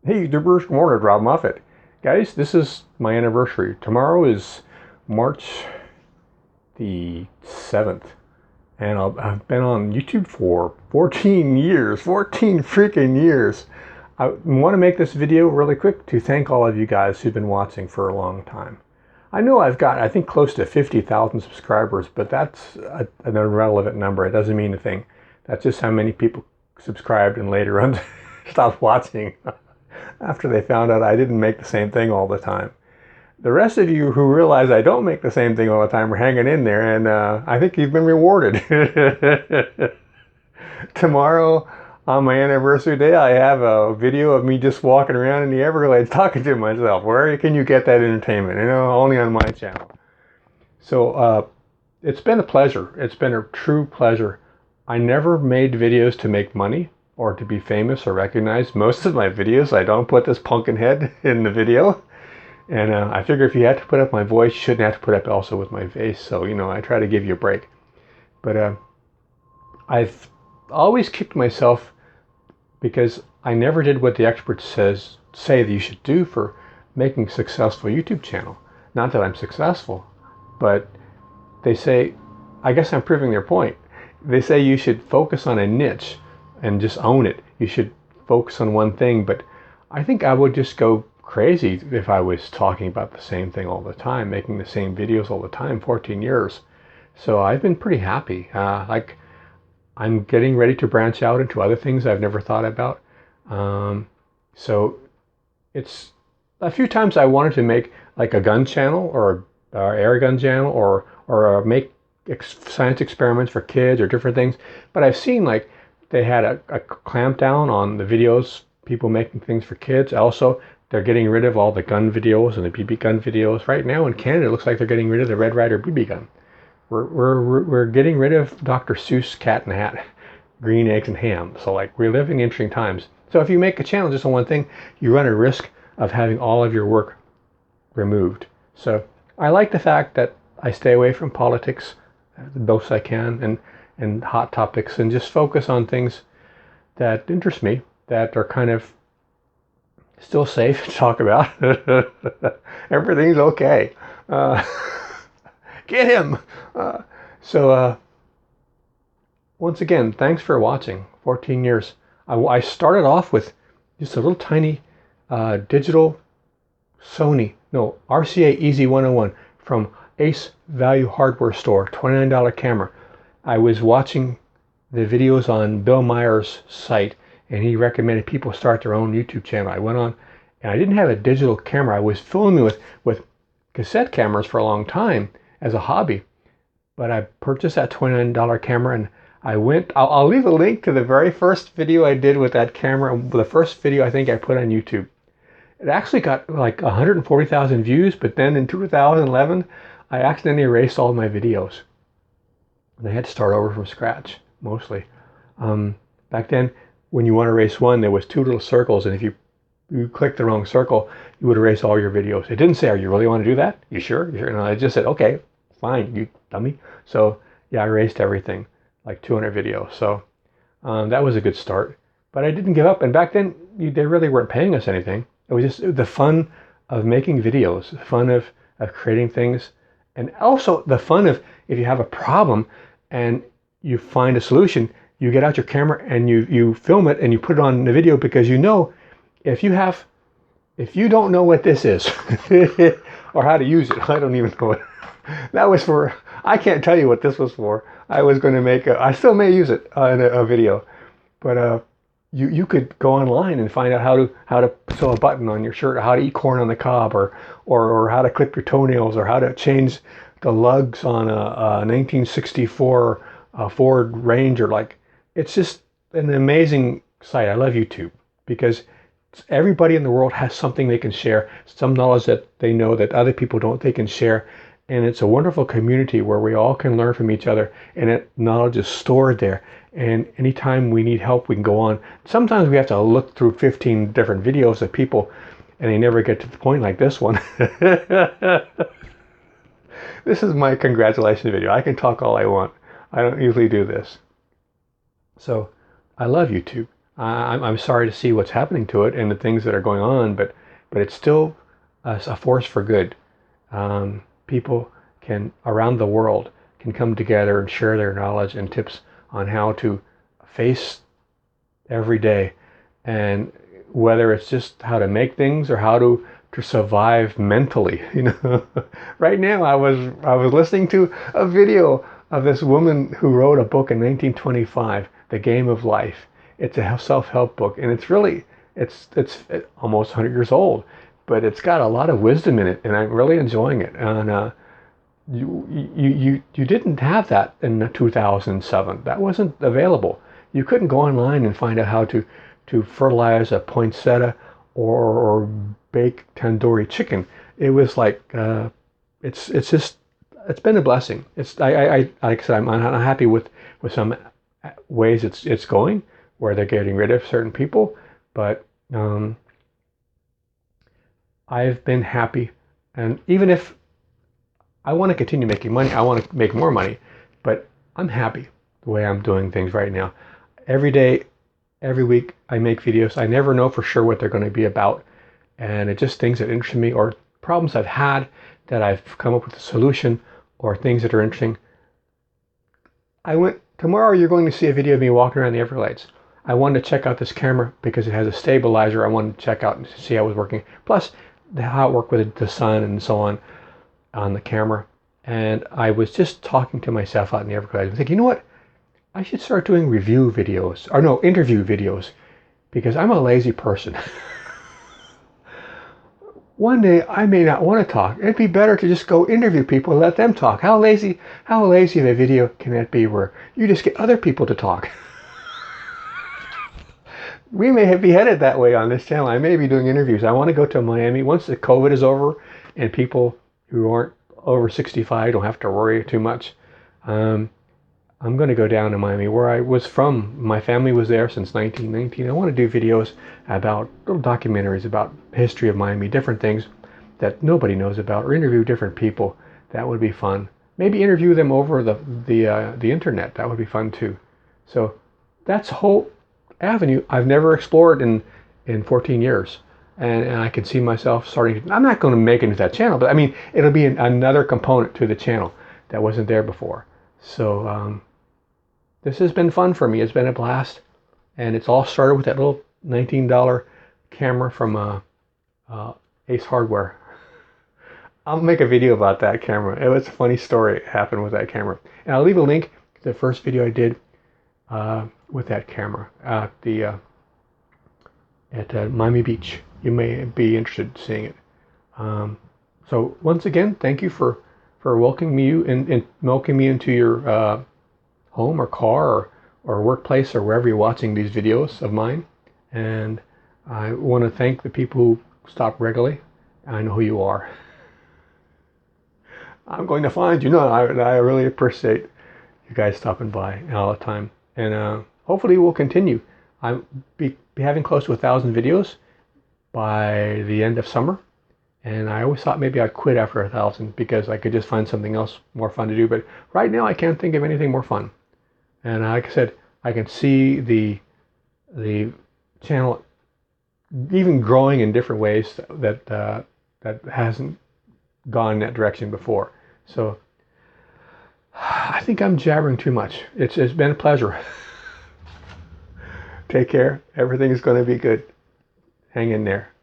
Hey YouTubers, good morning, Rob Moffat. Guys, this is my anniversary. Tomorrow is March the 7th. And I've been on YouTube for 14 years. 14 freaking years. I want to make this video really quick to thank all of you guys who've been watching for a long time. I know I've got, I think, close to 50,000 subscribers, but that's an irrelevant number. It doesn't mean a thing. That's just how many people subscribed and later on stopped watching after they found out I didn't make the same thing all the time. The rest of you who realize I don't make the same thing all the time are hanging in there, and I think you've been rewarded. Tomorrow, on my anniversary day, I have a video of me just walking around in the Everglades talking to myself. Where can you get that entertainment? You know, only on my channel. So it's been a pleasure. It's been a true pleasure. I never made videos to make money or to be famous or recognized. Most of my videos, I don't put this pumpkin head in the video. And I figure if you had to put up my voice, you shouldn't have to put up also with my face. So, you know, I try to give you a break. But I've always kicked myself because I never did what the experts say that you should do for making a successful YouTube channel. Not that I'm successful, but they say, I guess I'm proving their point. They say you should focus on a niche and just own it. You should focus on one thing, but I think I would just go crazy if I was talking about the same thing all the time, making the same videos all the time, 14 years. So I've been pretty happy. Like I'm getting ready to branch out into other things I've never thought about. So it's a few times I wanted to make like a gun channel or air gun channel or make science experiments for kids or different things. But I've seen like they had a clampdown on the videos, people making things for kids. Also, they're getting rid of all the gun videos and the BB gun videos. Right now in Canada, it looks like they're getting rid of the Red Ryder BB gun. We're getting rid of Dr. Seuss Cat in the Hat, green eggs and ham. So like we're living in interesting times. So if you make a channel just on one thing, you run a risk of having all of your work removed. So I like the fact that I stay away from politics the most I can and hot topics and just focus on things that interest me, that are kind of still safe to talk about. Everything's okay. Get him! Once again, thanks for watching. 14 years. I started off with just a little tiny digital RCA Easy 101 from Ace Value Hardware Store, $29 camera. I was watching the videos on Bill Meyer's site, and he recommended people start their own YouTube channel. I went on, and I didn't have a digital camera. I was filming with cassette cameras for a long time as a hobby. But I purchased that $29 camera, and I went, I'll leave a link to the very first video I did with that camera, the first video I think I put on YouTube. It actually got like 140,000 views, but then in 2011, I accidentally erased all of my videos. And I had to start over from scratch, mostly. Back then, when you want to erase one, there was two little circles, and if you clicked the wrong circle, you would erase all your videos. It didn't say, "Oh, you really want to do that? You sure? You sure?" No, it just said, "Okay, fine, you dummy." So yeah, I erased everything, like 200 videos. So that was a good start. But I didn't give up. And back then, they really weren't paying us anything. It was just the fun of making videos, the fun of creating things, and also the fun of if you have a problem and you find a solution, you get out your camera and you film it and you put it on the video, because you know if you don't know what this is or how to use it, I don't even know what that was for. I can't tell you what this was for. I was going to make I still may use it in a video, but you could go online and find out how to sew a button on your shirt, or how to eat corn on the cob, or how to clip your toenails, or how to change the lugs on a 1964 Ford Ranger. Like, it's just an amazing site. I love YouTube because everybody in the world has something they can share, some knowledge that they know that other people don't, they can share. And it's a wonderful community where we all can learn from each other, and that knowledge is stored there. And anytime we need help, we can go on. Sometimes we have to look through 15 different videos of people, and they never get to the point like this one. This is my congratulations video. I can talk all I want. I don't usually do this. So I love YouTube. I'm sorry to see what's happening to it and the things that are going on, but it's still a force for good. People can around the world can come together and share their knowledge and tips on how to face every day, and whether it's just how to make things or how to survive mentally. Right now I was listening to a video of this woman who wrote a book in 1925, The Game of Life. It's a self-help book, and it's really it's almost 100 years old, but it's got a lot of wisdom in it, and I'm really enjoying it. And you didn't have that in 2007. That wasn't available. You couldn't go online and find out how to fertilize a poinsettia or bake tandoori chicken. It was like it's just it's been a blessing. I like I said, I'm unhappy with some ways it's going, where they're getting rid of certain people, but I've been happy. And even if I want to continue making money, I want to make more money, but I'm happy the way I'm doing things right now. Every day, every week, I make videos. I never know for sure what they're going to be about, and it's just things that interest me, or problems I've had that I've come up with a solution, or things that are interesting. Tomorrow you're going to see a video of me walking around the Everglades. I wanted to check out this camera because it has a stabilizer. I wanted to check out and see how it was working. Plus, how it worked with the sun and so on the camera. And I was just talking to myself out in the Everglades. I was thinking, you know what? I should start doing review videos, or no, interview videos, because I'm a lazy person. One day I may not want to talk. It'd be better to just go interview people and let them talk. How lazy of a video can that be, where you just get other people to talk? We may be headed that way on this channel. I may be doing interviews. I want to go to Miami once the COVID is over and people who aren't over 65 don't have to worry too much. I'm going to go down to Miami, where I was from. My family was there since 1919. I want to do videos about little documentaries about history of Miami, different things that nobody knows about, or interview different people. That would be fun. Maybe interview them over the internet. That would be fun too. So that's a whole avenue I've never explored in 14 years. And I can see myself starting. I'm not going to make it into that channel, but I mean, it'll be another component to the channel that wasn't there before. So this has been fun for me. It's been a blast, and it's all started with that little $19 camera from Ace Hardware. I'll make a video about that camera. It was a funny story that happened with that camera, and I'll leave a link to the first video I did with that camera at Miami Beach. You may be interested in seeing it. So once again, thank you for welcoming me into your home or car or workplace, or wherever you're watching these videos of mine. And I want to thank the people who stop regularly. I know who you are. I'm going to find you. No, I really appreciate you guys stopping by all the time. And hopefully we'll continue. I'll be having close to 1,000 videos by the end of summer. And I always thought maybe I'd quit after 1,000 because I could just find something else more fun to do. But right now I can't think of anything more fun. And like I said, I can see the channel even growing in different ways that hasn't gone in that direction before. So I think I'm jabbering too much. It's been a pleasure. Take care. Everything's going to be good. Hang in there.